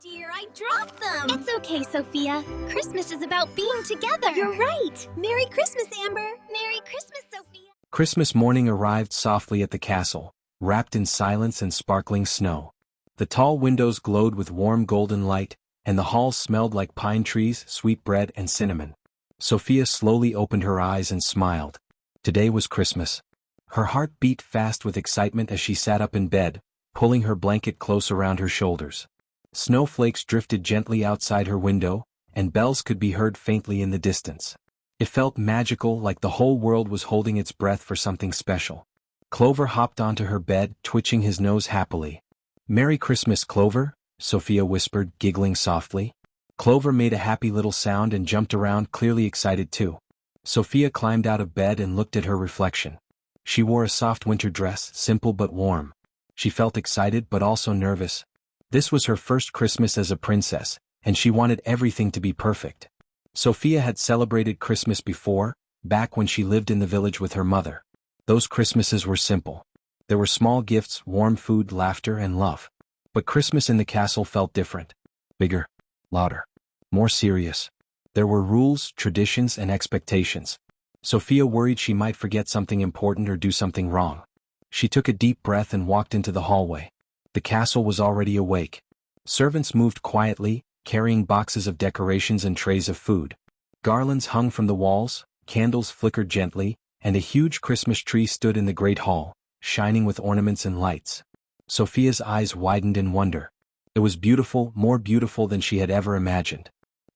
dear, I dropped them! It's okay, Sophia. Christmas is about being together. You're right! Merry Christmas, Amber! Merry Christmas, Sophia! Christmas morning arrived softly at the castle, wrapped in silence and sparkling snow. The tall windows glowed with warm golden light, and the halls smelled like pine trees, sweet bread, and cinnamon. Sophia slowly opened her eyes and smiled. Today was Christmas. Her heart beat fast with excitement as she sat up in bed, pulling her blanket close around her shoulders. Snowflakes drifted gently outside her window, and bells could be heard faintly in the distance. It felt magical, like the whole world was holding its breath for something special. Clover hopped onto her bed, twitching his nose happily. "Merry Christmas, Clover," Sophia whispered, giggling softly. Clover made a happy little sound and jumped around, clearly excited too. Sophia climbed out of bed and looked at her reflection. She wore a soft winter dress, simple but warm. She felt excited but also nervous. This was her first Christmas as a princess, and she wanted everything to be perfect. Sophia had celebrated Christmas before, back when she lived in the village with her mother. Those Christmases were simple. There were small gifts, warm food, laughter, and love. But Christmas in the castle felt different. Bigger, louder, more serious. There were rules, traditions, and expectations. Sophia worried she might forget something important or do something wrong. She took a deep breath and walked into the hallway. The castle was already awake. Servants moved quietly, carrying boxes of decorations and trays of food. Garlands hung from the walls, candles flickered gently, and a huge Christmas tree stood in the great hall, shining with ornaments and lights. Sophia's eyes widened in wonder. It was beautiful, more beautiful than she had ever imagined.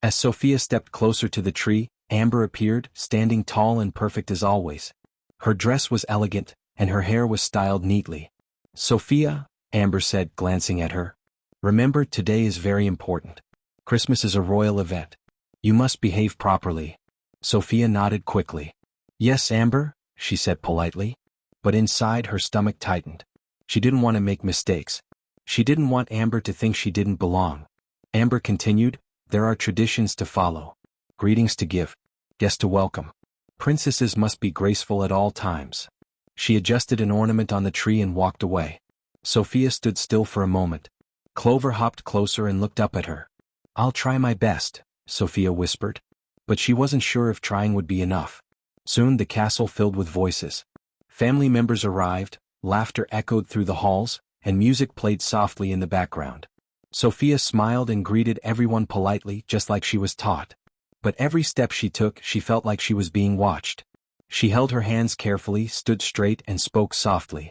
As Sophia stepped closer to the tree, Amber appeared, standing tall and perfect as always. Her dress was elegant, and her hair was styled neatly. "Sophia," Amber said, glancing at her, "remember, today is very important. Christmas is a royal event. You must behave properly." Sophia nodded quickly. "Yes, Amber," she said politely. But inside her stomach tightened. She didn't want to make mistakes. She didn't want Amber to think she didn't belong. Amber continued, "There are traditions to follow. Greetings to give. Guests to welcome. Princesses must be graceful at all times." She adjusted an ornament on the tree and walked away. Sophia stood still for a moment. Clover hopped closer and looked up at her. "I'll try my best," Sophia whispered. But she wasn't sure if trying would be enough. Soon the castle filled with voices. Family members arrived, laughter echoed through the halls, and music played softly in the background. Sophia smiled and greeted everyone politely, just like she was taught. But every step she took, she felt like she was being watched. She held her hands carefully, stood straight, and spoke softly.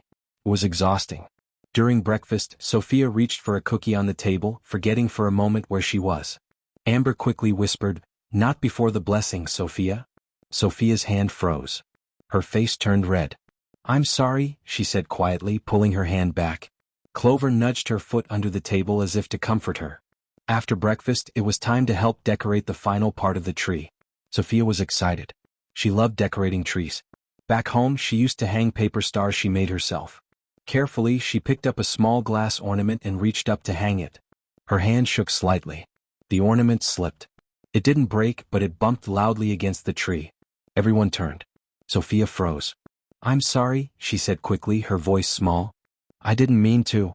It was exhausting. During breakfast, Sophia reached for a cookie on the table, forgetting for a moment where she was. Amber quickly whispered, "Not before the blessing, Sophia." Sophia's hand froze. Her face turned red. "I'm sorry," she said quietly, pulling her hand back. Clover nudged her foot under the table as if to comfort her. After breakfast, it was time to help decorate the final part of the tree. Sophia was excited. She loved decorating trees. Back home, she used to hang paper stars she made herself. Carefully, she picked up a small glass ornament and reached up to hang it. Her hand shook slightly. The ornament slipped. It didn't break, but it bumped loudly against the tree. Everyone turned. Sophia froze. "I'm sorry," she said quickly, her voice small. "I didn't mean to."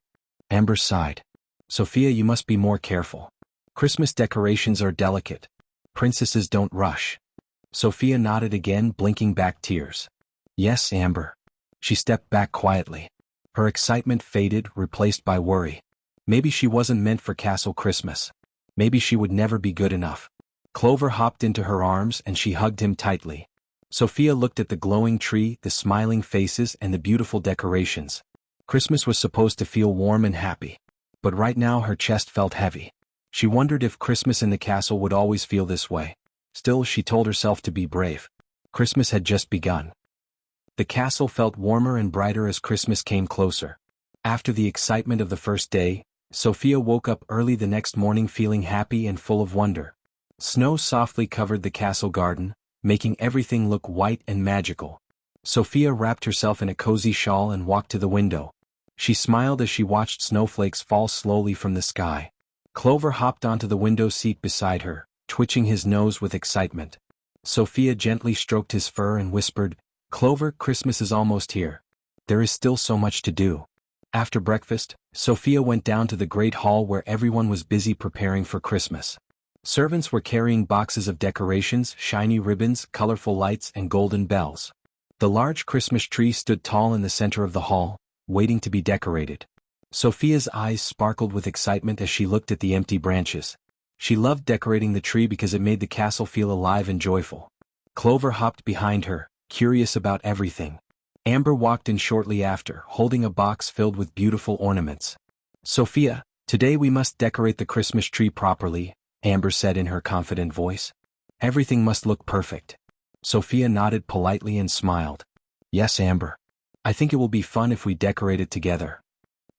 Amber sighed. "Sophia, you must be more careful. Christmas decorations are delicate. Princesses don't rush." Sophia nodded again, blinking back tears. "Yes, Amber." She stepped back quietly. Her excitement faded, replaced by worry. Maybe she wasn't meant for Castle Christmas. Maybe she would never be good enough. Clover hopped into her arms and she hugged him tightly. Sophia looked at the glowing tree, the smiling faces, and the beautiful decorations. Christmas was supposed to feel warm and happy. But right now her chest felt heavy. She wondered if Christmas in the castle would always feel this way. Still, she told herself to be brave. Christmas had just begun. The castle felt warmer and brighter as Christmas came closer. After the excitement of the first day, Sophia woke up early the next morning feeling happy and full of wonder. Snow softly covered the castle garden, making everything look white and magical. Sophia wrapped herself in a cozy shawl and walked to the window. She smiled as she watched snowflakes fall slowly from the sky. Clover hopped onto the window seat beside her, twitching his nose with excitement. Sophia gently stroked his fur and whispered, "Clover, Christmas is almost here. There is still so much to do." After breakfast, Sofia went down to the great hall where everyone was busy preparing for Christmas. Servants were carrying boxes of decorations, shiny ribbons, colorful lights, and golden bells. The large Christmas tree stood tall in the center of the hall, waiting to be decorated. Sofia's eyes sparkled with excitement as she looked at the empty branches. She loved decorating the tree because it made the castle feel alive and joyful. Clover hopped behind her, curious about everything. Amber walked in shortly after, holding a box filled with beautiful ornaments. "Sofia, today we must decorate the Christmas tree properly," Amber said in her confident voice. "Everything must look perfect." Sofia nodded politely and smiled. "Yes, Amber. I think it will be fun if we decorate it together."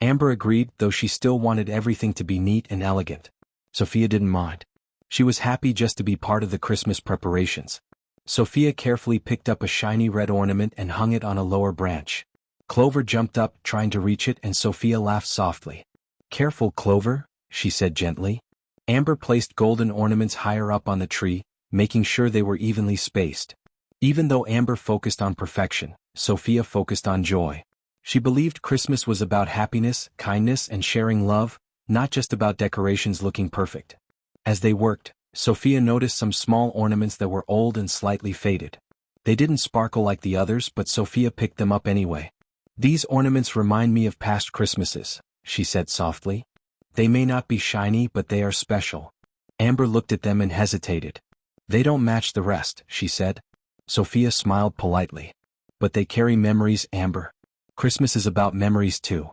Amber agreed, though she still wanted everything to be neat and elegant. Sofia didn't mind. She was happy just to be part of the Christmas preparations. Sofia carefully picked up a shiny red ornament and hung it on a lower branch. Clover jumped up, trying to reach it, and Sofia laughed softly. "Careful, Clover," she said gently. Amber placed golden ornaments higher up on the tree, making sure they were evenly spaced. Even though Amber focused on perfection, Sofia focused on joy. She believed Christmas was about happiness, kindness, and sharing love, not just about decorations looking perfect. As they worked, Sofia noticed some small ornaments that were old and slightly faded. They didn't sparkle like the others, but Sofia picked them up anyway. "These ornaments remind me of past Christmases," she said softly. "They may not be shiny, but they are special." Amber looked at them and hesitated. "They don't match the rest," she said. Sofia smiled politely. "But they carry memories, Amber. Christmas is about memories too."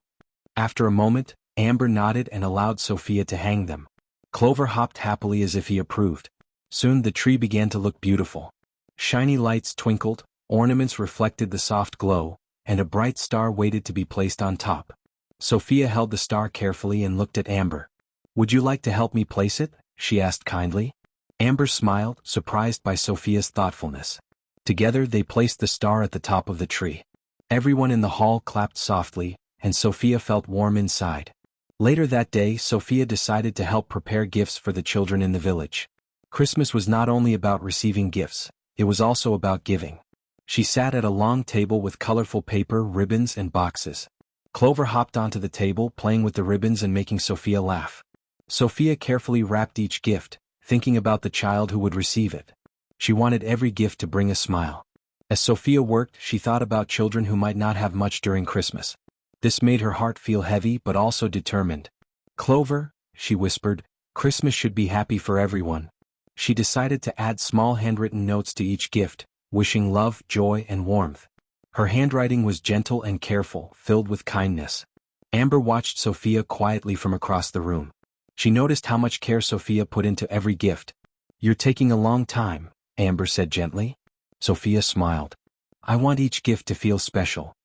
After a moment, Amber nodded and allowed Sofia to hang them. Clover hopped happily as if he approved. Soon the tree began to look beautiful. Shiny lights twinkled, ornaments reflected the soft glow, and a bright star waited to be placed on top. Sofia held the star carefully and looked at Amber. "Would you like to help me place it?" she asked kindly. Amber smiled, surprised by Sofia's thoughtfulness. Together they placed the star at the top of the tree. Everyone in the hall clapped softly, and Sofia felt warm inside. Later that day, Sofia decided to help prepare gifts for the children in the village. Christmas was not only about receiving gifts, it was also about giving. She sat at a long table with colorful paper, ribbons, and boxes. Clover hopped onto the table, playing with the ribbons and making Sofia laugh. Sofia carefully wrapped each gift, thinking about the child who would receive it. She wanted every gift to bring a smile. As Sofia worked, she thought about children who might not have much during Christmas. This made her heart feel heavy but also determined. "Clover," she whispered, "Christmas should be happy for everyone." She decided to add small handwritten notes to each gift, wishing love, joy, and warmth. Her handwriting was gentle and careful, filled with kindness. Amber watched Sofia quietly from across the room. She noticed how much care Sofia put into every gift. "You're taking a long time," Amber said gently. Sofia smiled. "I want each gift to feel special."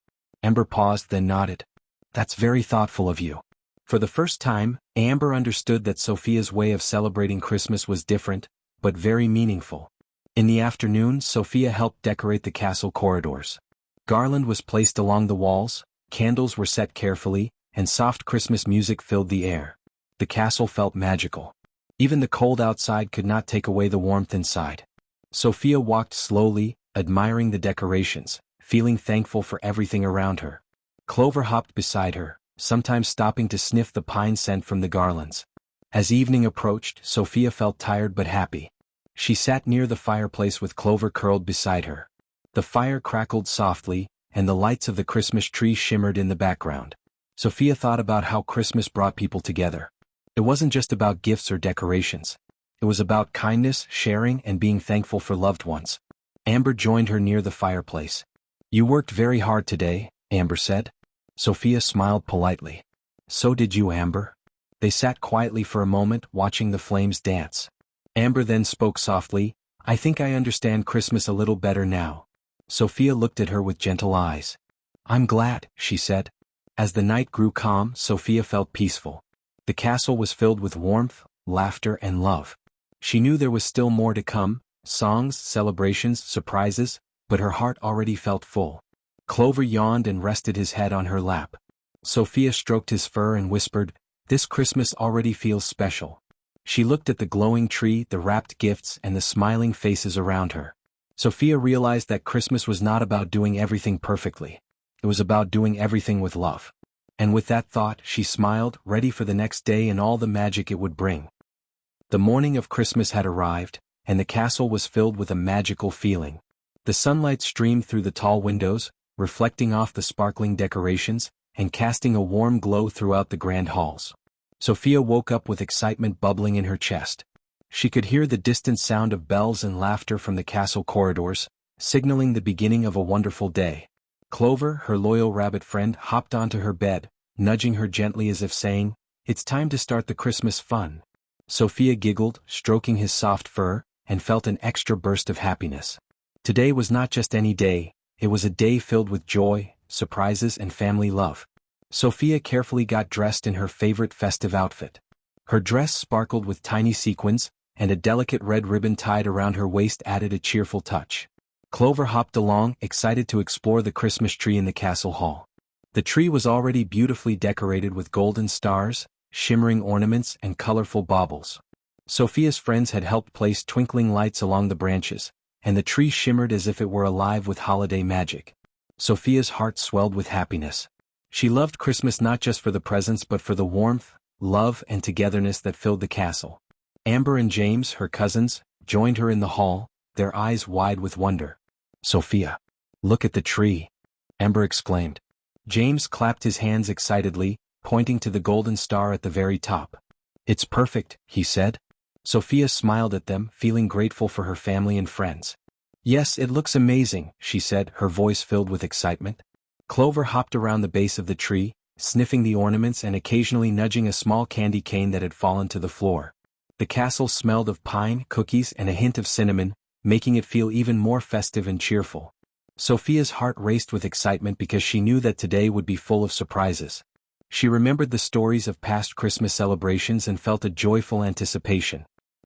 Amber paused, then nodded. "That's very thoughtful of you." For the first time, Amber understood that Sofia's way of celebrating Christmas was different, but very meaningful. In the afternoon, Sofia helped decorate the castle corridors. Garland was placed along the walls, candles were set carefully, and soft Christmas music filled the air. The castle felt magical. Even the cold outside could not take away the warmth inside. Sofia walked slowly, admiring the decorations, feeling thankful for everything around her. Clover hopped beside her, sometimes stopping to sniff the pine scent from the garlands. As evening approached, Sofia felt tired but happy. She sat near the fireplace with Clover curled beside her. The fire crackled softly, and the lights of the Christmas tree shimmered in the background. Sofia thought about how Christmas brought people together. It wasn't just about gifts or decorations. It was about kindness, sharing, and being thankful for loved ones. Amber joined her near the fireplace. "You worked very hard today," Amber said. Sofia smiled politely. "So did you, Amber." They sat quietly for a moment, watching the flames dance. Amber then spoke softly, "I think I understand Christmas a little better now." Sofia looked at her with gentle eyes. "I'm glad," she said. As the night grew calm, Sofia felt peaceful. The castle was filled with warmth, laughter, and love. She knew there was still more to come, songs, celebrations, surprises, but her heart already felt full. Clover yawned and rested his head on her lap. Sofia stroked his fur and whispered, "This Christmas already feels special." She looked at the glowing tree, the wrapped gifts, and the smiling faces around her. Sofia realized that Christmas was not about doing everything perfectly. It was about doing everything with love. And with that thought, she smiled, ready for the next day and all the magic it would bring. The morning of Christmas had arrived, and the castle was filled with a magical feeling. The sunlight streamed through the tall windows, reflecting off the sparkling decorations, and casting a warm glow throughout the grand halls. Sofia woke up with excitement bubbling in her chest. She could hear the distant sound of bells and laughter from the castle corridors, signaling the beginning of a wonderful day. Clover, her loyal rabbit friend, hopped onto her bed, nudging her gently as if saying, "It's time to start the Christmas fun." Sofia giggled, stroking his soft fur, and felt an extra burst of happiness. Today was not just any day, it was a day filled with joy, surprises and family love. Sofia carefully got dressed in her favorite festive outfit. Her dress sparkled with tiny sequins, and a delicate red ribbon tied around her waist added a cheerful touch. Clover hopped along, excited to explore the Christmas tree in the castle hall. The tree was already beautifully decorated with golden stars, shimmering ornaments and colorful baubles. Sofia's friends had helped place twinkling lights along the branches, and the tree shimmered as if it were alive with holiday magic. Sofia's heart swelled with happiness. She loved Christmas not just for the presents but for the warmth, love and togetherness that filled the castle. Amber and James, her cousins, joined her in the hall, their eyes wide with wonder. "Sofia, look at the tree," Amber exclaimed. James clapped his hands excitedly, pointing to the golden star at the very top. "It's perfect," he said. Sofia smiled at them, feeling grateful for her family and friends. "Yes, it looks amazing," she said, her voice filled with excitement. Clover hopped around the base of the tree, sniffing the ornaments and occasionally nudging a small candy cane that had fallen to the floor. The castle smelled of pine, cookies and a hint of cinnamon, making it feel even more festive and cheerful. Sofia's heart raced with excitement because she knew that today would be full of surprises. She remembered the stories of past Christmas celebrations and felt a joyful anticipation.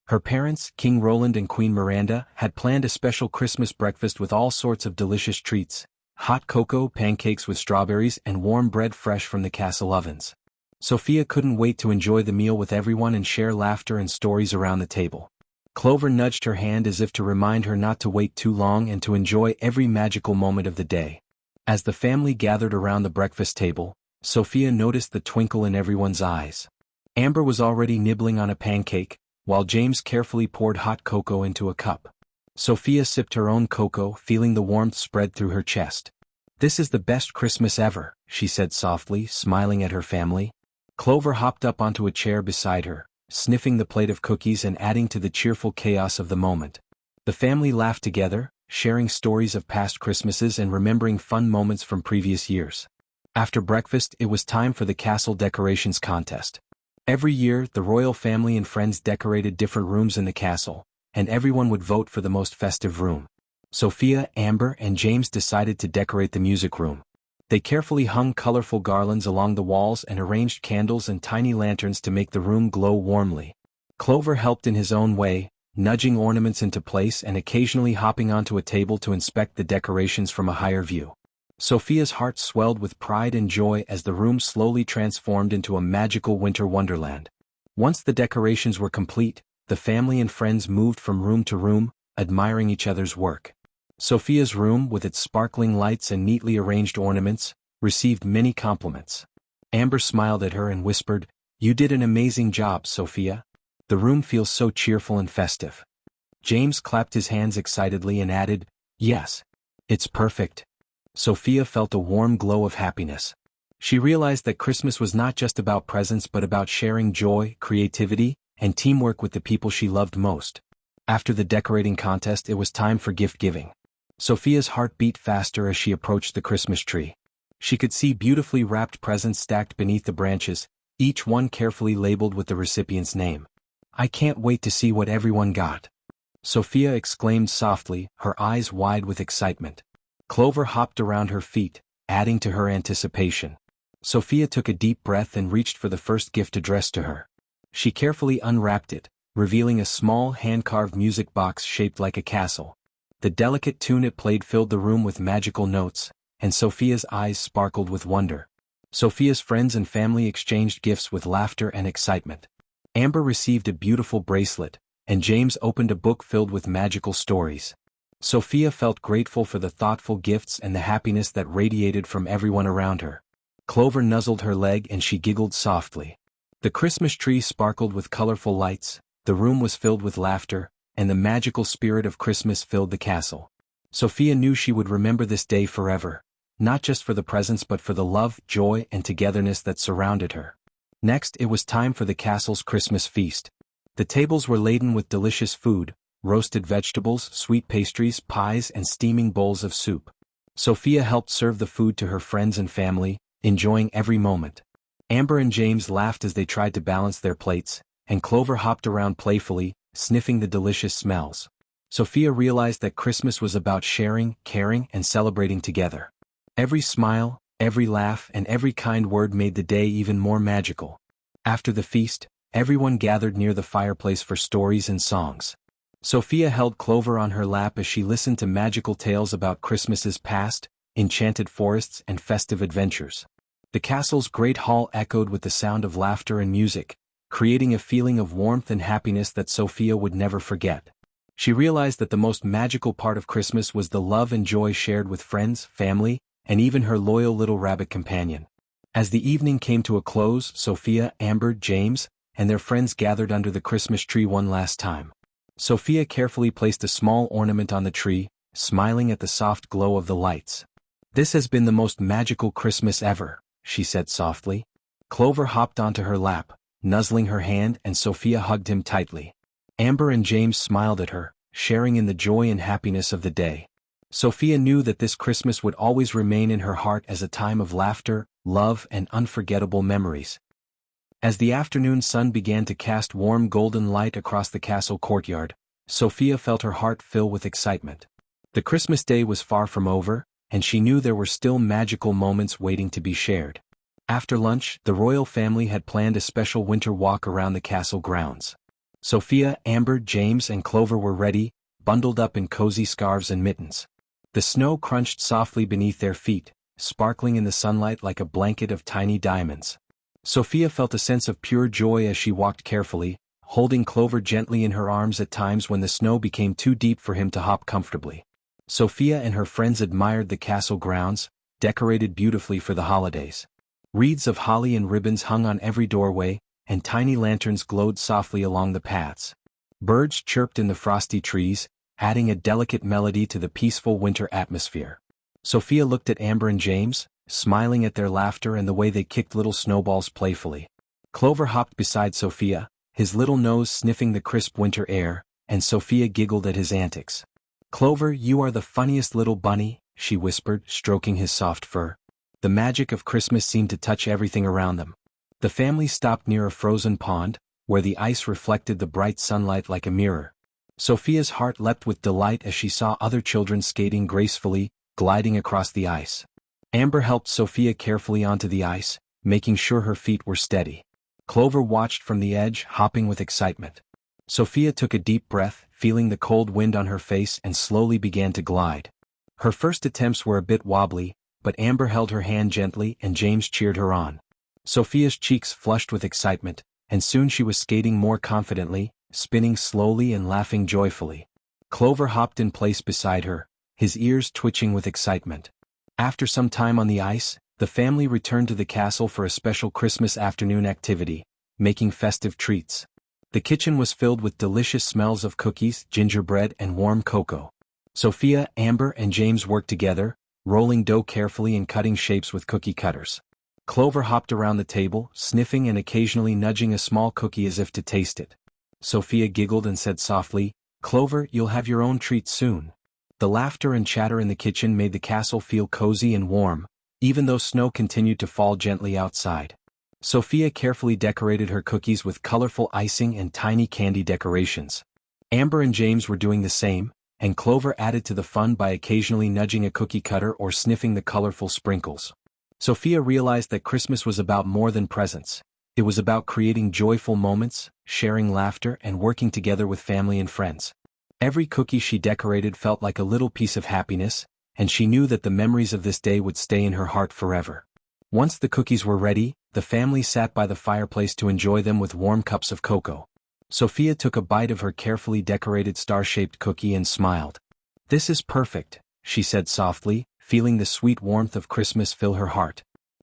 Her parents, King Roland and Queen Miranda, had planned a special Christmas breakfast with all sorts of delicious treats: hot cocoa, pancakes with strawberries, and warm bread fresh from the castle ovens. Sofia couldn't wait to enjoy the meal with everyone and share laughter and stories around the table. Clover nudged her hand as if to remind her not to wait too long and to enjoy every magical moment of the day. As the family gathered around the breakfast table, Sofia noticed the twinkle in everyone's eyes. Amber was already nibbling on a pancake, while James carefully poured hot cocoa into a cup. Sofia sipped her own cocoa, feeling the warmth spread through her chest. "This is the best Christmas ever," she said softly, smiling at her family. Clover hopped up onto a chair beside her, sniffing the plate of cookies and adding to the cheerful chaos of the moment. The family laughed together, sharing stories of past Christmases and remembering fun moments from previous years. After breakfast, it was time for the castle decorations contest. Every year, the royal family and friends decorated different rooms in the castle, and everyone would vote for the most festive room. Sofia, Amber, and James decided to decorate the music room. They carefully hung colorful garlands along the walls and arranged candles and tiny lanterns to make the room glow warmly. Clover helped in his own way, nudging ornaments into place and occasionally hopping onto a table to inspect the decorations from a higher view. Sofia's heart swelled with pride and joy as the room slowly transformed into a magical winter wonderland. Once the decorations were complete, the family and friends moved from room to room, admiring each other's work. Sofia's room, with its sparkling lights and neatly arranged ornaments, received many compliments. Amber smiled at her and whispered, "You did an amazing job, Sofia. The room feels so cheerful and festive." James clapped his hands excitedly and added, "Yes, it's perfect." Sofia felt a warm glow of happiness. She realized that Christmas was not just about presents but about sharing joy, creativity, and teamwork with the people she loved most. After the decorating contest, it was time for gift giving. Sofia's heart beat faster as she approached the Christmas tree. She could see beautifully wrapped presents stacked beneath the branches, each one carefully labeled with the recipient's name. "I can't wait to see what everyone got," Sofia exclaimed softly, her eyes wide with excitement. Clover hopped around her feet, adding to her anticipation. Sofia took a deep breath and reached for the first gift addressed to her. She carefully unwrapped it, revealing a small hand-carved music box shaped like a castle. The delicate tune it played filled the room with magical notes, and Sofia's eyes sparkled with wonder. Sofia's friends and family exchanged gifts with laughter and excitement. Amber received a beautiful bracelet, and James opened a book filled with magical stories. Sofia felt grateful for the thoughtful gifts and the happiness that radiated from everyone around her. Clover nuzzled her leg and she giggled softly. The Christmas tree sparkled with colorful lights, the room was filled with laughter, and the magical spirit of Christmas filled the castle. Sofia knew she would remember this day forever, not just for the presents but for the love, joy, and togetherness that surrounded her. Next, it was time for the castle's Christmas feast. The tables were laden with delicious food, roasted vegetables, sweet pastries, pies, and steaming bowls of soup. Sofia helped serve the food to her friends and family, enjoying every moment. Amber and James laughed as they tried to balance their plates, and Clover hopped around playfully, sniffing the delicious smells. Sofia realized that Christmas was about sharing, caring, and celebrating together. Every smile, every laugh, and every kind word made the day even more magical. After the feast, everyone gathered near the fireplace for stories and songs. Sofia held Clover on her lap as she listened to magical tales about Christmases past, enchanted forests, and festive adventures. The castle's great hall echoed with the sound of laughter and music, creating a feeling of warmth and happiness that Sofia would never forget. She realized that the most magical part of Christmas was the love and joy shared with friends, family, and even her loyal little rabbit companion. As the evening came to a close, Sofia, Amber, James, and their friends gathered under the Christmas tree one last time. Sofia carefully placed a small ornament on the tree, smiling at the soft glow of the lights. "This has been the most magical Christmas ever," she said softly. Clover hopped onto her lap, nuzzling her hand, and Sofia hugged him tightly. Amber and James smiled at her, sharing in the joy and happiness of the day. Sofia knew that this Christmas would always remain in her heart as a time of laughter, love, and unforgettable memories. As the afternoon sun began to cast warm golden light across the castle courtyard, Sofia felt her heart fill with excitement. The Christmas day was far from over, and she knew there were still magical moments waiting to be shared. After lunch, the royal family had planned a special winter walk around the castle grounds. Sofia, Amber, James, and Clover were ready, bundled up in cozy scarves and mittens. The snow crunched softly beneath their feet, sparkling in the sunlight like a blanket of tiny diamonds. Sofia felt a sense of pure joy as she walked carefully, holding Clover gently in her arms at times when the snow became too deep for him to hop comfortably. Sofia and her friends admired the castle grounds, decorated beautifully for the holidays. Wreaths of holly and ribbons hung on every doorway, and tiny lanterns glowed softly along the paths. Birds chirped in the frosty trees, adding a delicate melody to the peaceful winter atmosphere. Sofia looked at Amber and James, smiling at their laughter and the way they kicked little snowballs playfully. Clover hopped beside Sofia, his little nose sniffing the crisp winter air, and Sofia giggled at his antics. "Clover, you are the funniest little bunny," she whispered, stroking his soft fur. The magic of Christmas seemed to touch everything around them. The family stopped near a frozen pond, where the ice reflected the bright sunlight like a mirror. Sofia's heart leapt with delight as she saw other children skating gracefully, gliding across the ice. Amber helped Sofia carefully onto the ice, making sure her feet were steady. Clover watched from the edge, hopping with excitement. Sofia took a deep breath, feeling the cold wind on her face, and slowly began to glide. Her first attempts were a bit wobbly, but Amber held her hand gently and James cheered her on. Sofia's cheeks flushed with excitement, and soon she was skating more confidently, spinning slowly and laughing joyfully. Clover hopped in place beside her, his ears twitching with excitement. After some time on the ice, the family returned to the castle for a special Christmas afternoon activity, making festive treats. The kitchen was filled with delicious smells of cookies, gingerbread, and warm cocoa. Sofia, Amber, and James worked together, rolling dough carefully and cutting shapes with cookie cutters. Clover hopped around the table, sniffing and occasionally nudging a small cookie as if to taste it. Sofia giggled and said softly, "Clover, you'll have your own treat soon." The laughter and chatter in the kitchen made the castle feel cozy and warm, even though snow continued to fall gently outside. Sofia carefully decorated her cookies with colorful icing and tiny candy decorations. Amber and James were doing the same, and Clover added to the fun by occasionally nudging a cookie cutter or sniffing the colorful sprinkles. Sofia realized that Christmas was about more than presents. It was about creating joyful moments, sharing laughter, and working together with family and friends. Every cookie she decorated felt like a little piece of happiness, and she knew that the memories of this day would stay in her heart forever. Once the cookies were ready, the family sat by the fireplace to enjoy them with warm cups of cocoa. Sofia took a bite of her carefully decorated star-shaped cookie and smiled. "This is perfect," she said softly, feeling the sweet warmth of Christmas fill her heart.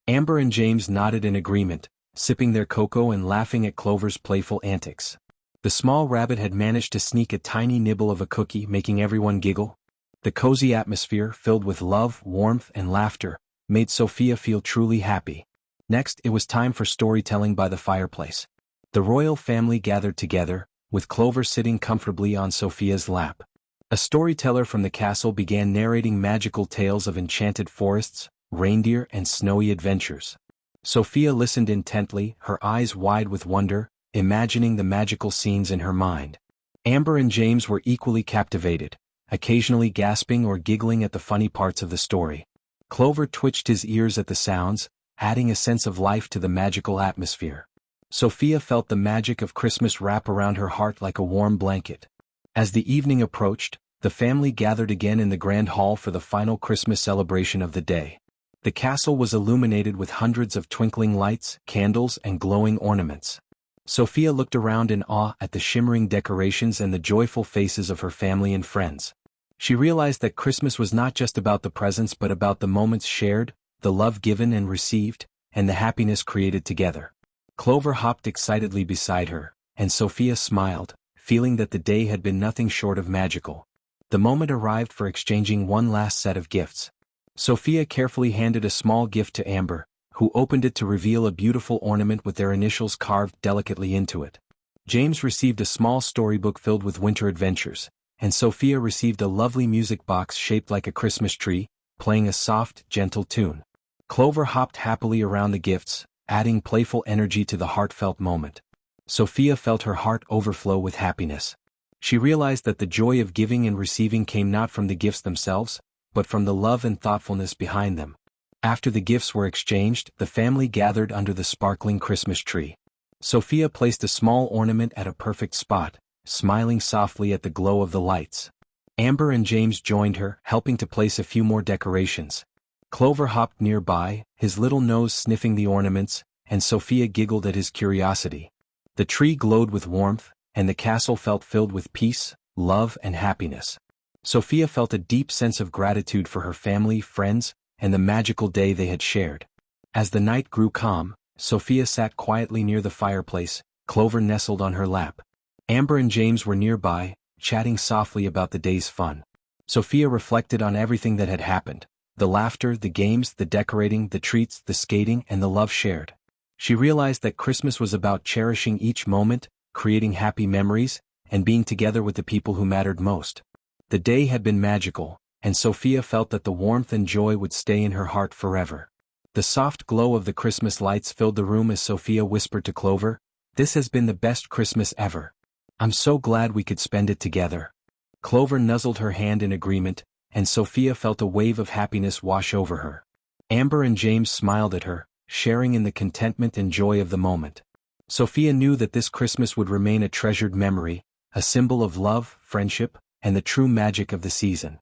Amber and James nodded in agreement, sipping their cocoa and laughing at Clover's playful antics. The small rabbit had managed to sneak a tiny nibble of a cookie, making everyone giggle. The cozy atmosphere, filled with love, warmth, and laughter, made Sofia feel truly happy. Next, it was time for storytelling by the fireplace. The royal family gathered together, with Clover sitting comfortably on Sofia's lap. A storyteller from the castle began narrating magical tales of enchanted forests, reindeer, and snowy adventures. Sofia listened intently, her eyes wide with wonder, imagining the magical scenes in her mind. Amber and James were equally captivated, occasionally gasping or giggling at the funny parts of the story. Clover twitched his ears at the sounds, adding a sense of life to the magical atmosphere. Sofia felt the magic of Christmas wrap around her heart like a warm blanket. As the evening approached, the family gathered again in the grand hall for the final Christmas celebration of the day. The castle was illuminated with hundreds of twinkling lights, candles, and glowing ornaments. Sofia looked around in awe at the shimmering decorations and the joyful faces of her family and friends. She realized that Christmas was not just about the presents but about the moments shared, the love given and received, and the happiness created together. Clover hopped excitedly beside her, and Sofia smiled, feeling that the day had been nothing short of magical. The moment arrived for exchanging one last set of gifts. Sofia carefully handed a small gift to Amber, who opened it to reveal a beautiful ornament with their initials carved delicately into it. James received a small storybook filled with winter adventures, and Sofia received a lovely music box shaped like a Christmas tree, playing a soft, gentle tune. Clover hopped happily around the gifts, adding playful energy to the heartfelt moment. Sofia felt her heart overflow with happiness. She realized that the joy of giving and receiving came not from the gifts themselves, but from the love and thoughtfulness behind them. After the gifts were exchanged, the family gathered under the sparkling Christmas tree. Sofia placed a small ornament at a perfect spot, smiling softly at the glow of the lights. Amber and James joined her, helping to place a few more decorations. Clover hopped nearby, his little nose sniffing the ornaments, and Sofia giggled at his curiosity. The tree glowed with warmth, and the castle felt filled with peace, love, and happiness. Sofia felt a deep sense of gratitude for her family, friends, and the magical day they had shared. As the night grew calm, Sofia sat quietly near the fireplace, Clover nestled on her lap. Amber and James were nearby, chatting softly about the day's fun. Sofia reflected on everything that had happened: the laughter, the games, the decorating, the treats, the skating, and the love shared. She realized that Christmas was about cherishing each moment, creating happy memories, and being together with the people who mattered most. The day had been magical, and Sofia felt that the warmth and joy would stay in her heart forever. The soft glow of the Christmas lights filled the room as Sofia whispered to Clover, "This has been the best Christmas ever. I'm so glad we could spend it together." Clover nuzzled her hand in agreement, and Sofia felt a wave of happiness wash over her. Amber and James smiled at her, sharing in the contentment and joy of the moment. Sofia knew that this Christmas would remain a treasured memory, a symbol of love, friendship, and the true magic of the season.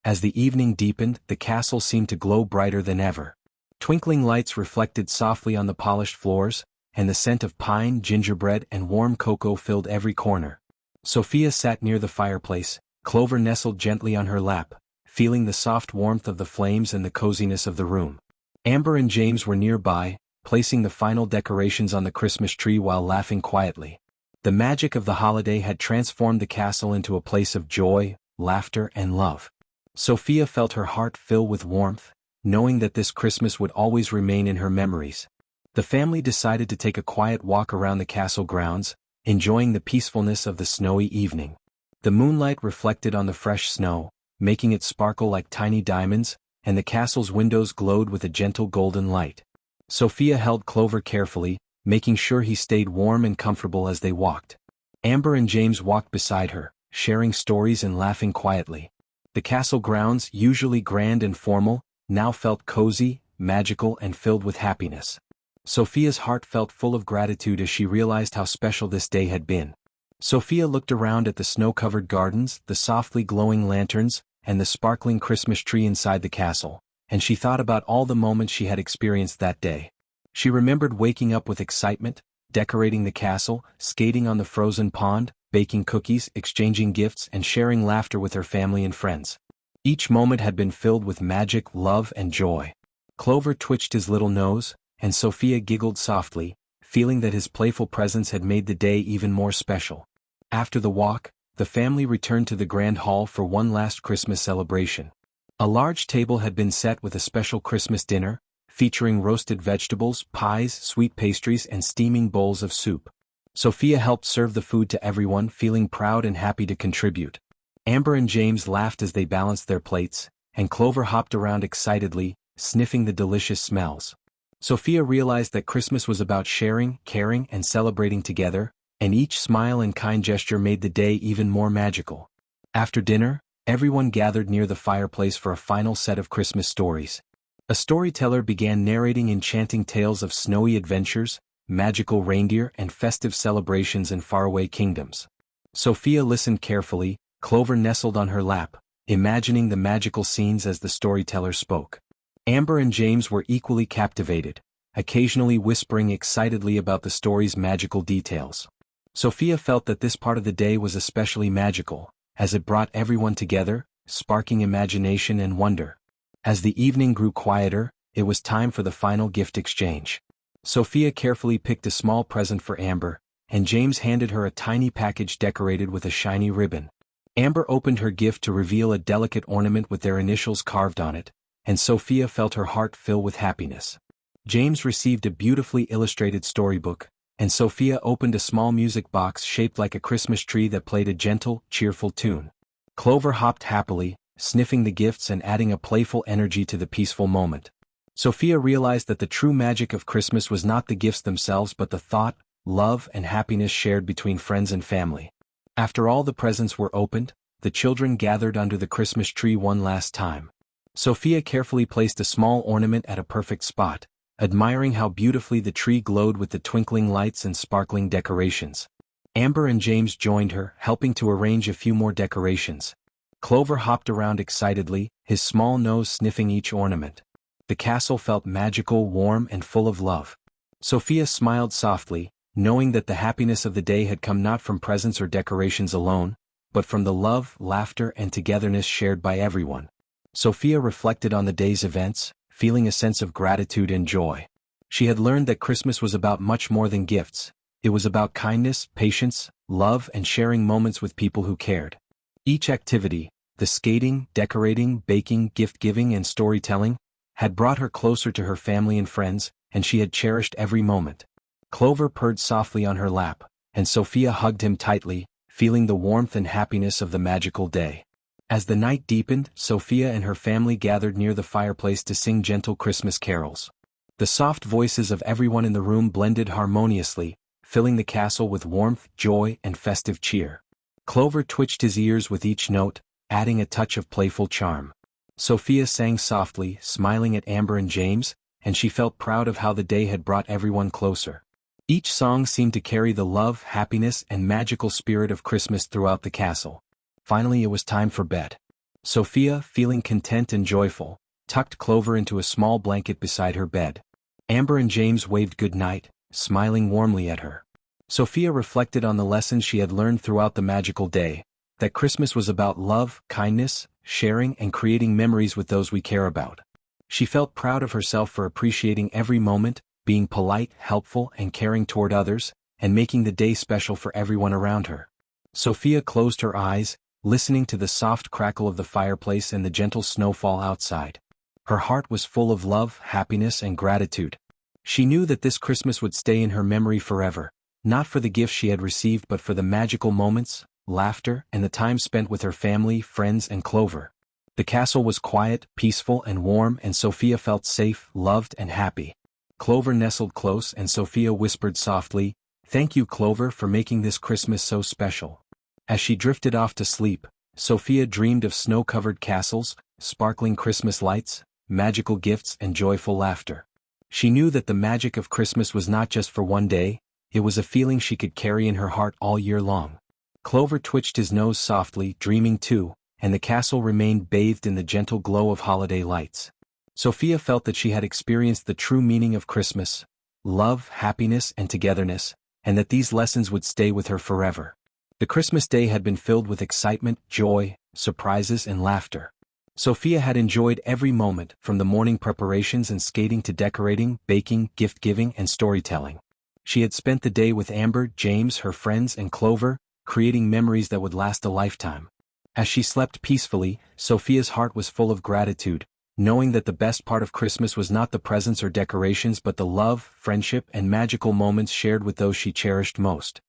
As the evening deepened, the castle seemed to glow brighter than ever. Twinkling lights reflected softly on the polished floors, and the scent of pine, gingerbread, and warm cocoa filled every corner. Sofia sat near the fireplace, Clover nestled gently on her lap, feeling the soft warmth of the flames and the coziness of the room. Amber and James were nearby, placing the final decorations on the Christmas tree while laughing quietly. The magic of the holiday had transformed the castle into a place of joy, laughter, and love. Sofia felt her heart fill with warmth, knowing that this Christmas would always remain in her memories. The family decided to take a quiet walk around the castle grounds, enjoying the peacefulness of the snowy evening. The moonlight reflected on the fresh snow, making it sparkle like tiny diamonds, and the castle's windows glowed with a gentle golden light. Sofia held Clover carefully, making sure he stayed warm and comfortable as they walked. Amber and James walked beside her, sharing stories and laughing quietly. The castle grounds, usually grand and formal, now felt cozy, magical, and filled with happiness. Sofia's heart felt full of gratitude as she realized how special this day had been. Sofia looked around at the snow-covered gardens, the softly glowing lanterns, and the sparkling Christmas tree inside the castle, and she thought about all the moments she had experienced that day. She remembered waking up with excitement, decorating the castle, skating on the frozen pond, baking cookies, exchanging gifts, and sharing laughter with her family and friends. Each moment had been filled with magic, love, and joy. Clover twitched his little nose, and Sofia giggled softly, feeling that his playful presence had made the day even more special. After the walk, the family returned to the grand hall for one last Christmas celebration. A large table had been set with a special Christmas dinner, featuring roasted vegetables, pies, sweet pastries, and steaming bowls of soup. Sofia helped serve the food to everyone, feeling proud and happy to contribute. Amber and James laughed as they balanced their plates, and Clover hopped around excitedly, sniffing the delicious smells. Sofia realized that Christmas was about sharing, caring, and celebrating together, and each smile and kind gesture made the day even more magical. After dinner, everyone gathered near the fireplace for a final set of Christmas stories. A storyteller began narrating enchanting tales of snowy adventures, magical reindeer, and festive celebrations in faraway kingdoms. Sofia listened carefully, Clover nestled on her lap, imagining the magical scenes as the storyteller spoke. Amber and James were equally captivated, occasionally whispering excitedly about the story's magical details. Sofia felt that this part of the day was especially magical, as it brought everyone together, sparking imagination and wonder. As the evening grew quieter, it was time for the final gift exchange. Sofia carefully picked a small present for Amber, and James handed her a tiny package decorated with a shiny ribbon. Amber opened her gift to reveal a delicate ornament with their initials carved on it, and Sofia felt her heart fill with happiness. James received a beautifully illustrated storybook, and Sofia opened a small music box shaped like a Christmas tree that played a gentle, cheerful tune. Clover hopped happily, sniffing the gifts and adding a playful energy to the peaceful moment. Sofia realized that the true magic of Christmas was not the gifts themselves but the thought, love, and happiness shared between friends and family. After all the presents were opened, the children gathered under the Christmas tree one last time. Sofia carefully placed a small ornament at a perfect spot, admiring how beautifully the tree glowed with the twinkling lights and sparkling decorations. Amber and James joined her, helping to arrange a few more decorations. Clover hopped around excitedly, his small nose sniffing each ornament. The castle felt magical, warm, and full of love. Sofia smiled softly, knowing that the happiness of the day had come not from presents or decorations alone, but from the love, laughter, and togetherness shared by everyone. Sofia reflected on the day's events, feeling a sense of gratitude and joy. She had learned that Christmas was about much more than gifts. It was about kindness, patience, love, and sharing moments with people who cared. Each activity, the skating, decorating, baking, gift-giving, and storytelling, had brought her closer to her family and friends, and she had cherished every moment. Clover purred softly on her lap, and Sofia hugged him tightly, feeling the warmth and happiness of the magical day. As the night deepened, Sofia and her family gathered near the fireplace to sing gentle Christmas carols. The soft voices of everyone in the room blended harmoniously, filling the castle with warmth, joy, and festive cheer. Clover twitched his ears with each note, adding a touch of playful charm. Sofia sang softly, smiling at Amber and James, and she felt proud of how the day had brought everyone closer. Each song seemed to carry the love, happiness, and magical spirit of Christmas throughout the castle. Finally, it was time for bed. Sofia, feeling content and joyful, tucked Clover into a small blanket beside her bed. Amber and James waved goodnight, smiling warmly at her. Sofia reflected on the lessons she had learned throughout the magical day, that Christmas was about love, kindness, sharing, and creating memories with those we care about. She felt proud of herself for appreciating every moment, being polite, helpful, and caring toward others, and making the day special for everyone around her. Sofia closed her eyes, listening to the soft crackle of the fireplace and the gentle snowfall outside. Her heart was full of love, happiness, and gratitude. She knew that this Christmas would stay in her memory forever, not for the gifts she had received but for the magical moments, laughter, and the time spent with her family, friends, and Clover. The castle was quiet, peaceful, and warm, and Sofia felt safe, loved, and happy. Clover nestled close and Sofia whispered softly, "Thank you, Clover, for making this Christmas so special." As she drifted off to sleep, Sofia dreamed of snow-covered castles, sparkling Christmas lights, magical gifts, and joyful laughter. She knew that the magic of Christmas was not just for one day, it was a feeling she could carry in her heart all year long. Clover twitched his nose softly, dreaming too, and the castle remained bathed in the gentle glow of holiday lights. Sofia felt that she had experienced the true meaning of Christmas, love, happiness, and togetherness, and that these lessons would stay with her forever. The Christmas day had been filled with excitement, joy, surprises, and laughter. Sophia had enjoyed every moment, from the morning preparations and skating to decorating, baking, gift-giving, and storytelling. She had spent the day with Amber, James, her friends, and Clover, creating memories that would last a lifetime. As she slept peacefully, Sophia's heart was full of gratitude, knowing that the best part of Christmas was not the presents or decorations but the love, friendship, and magical moments shared with those she cherished most.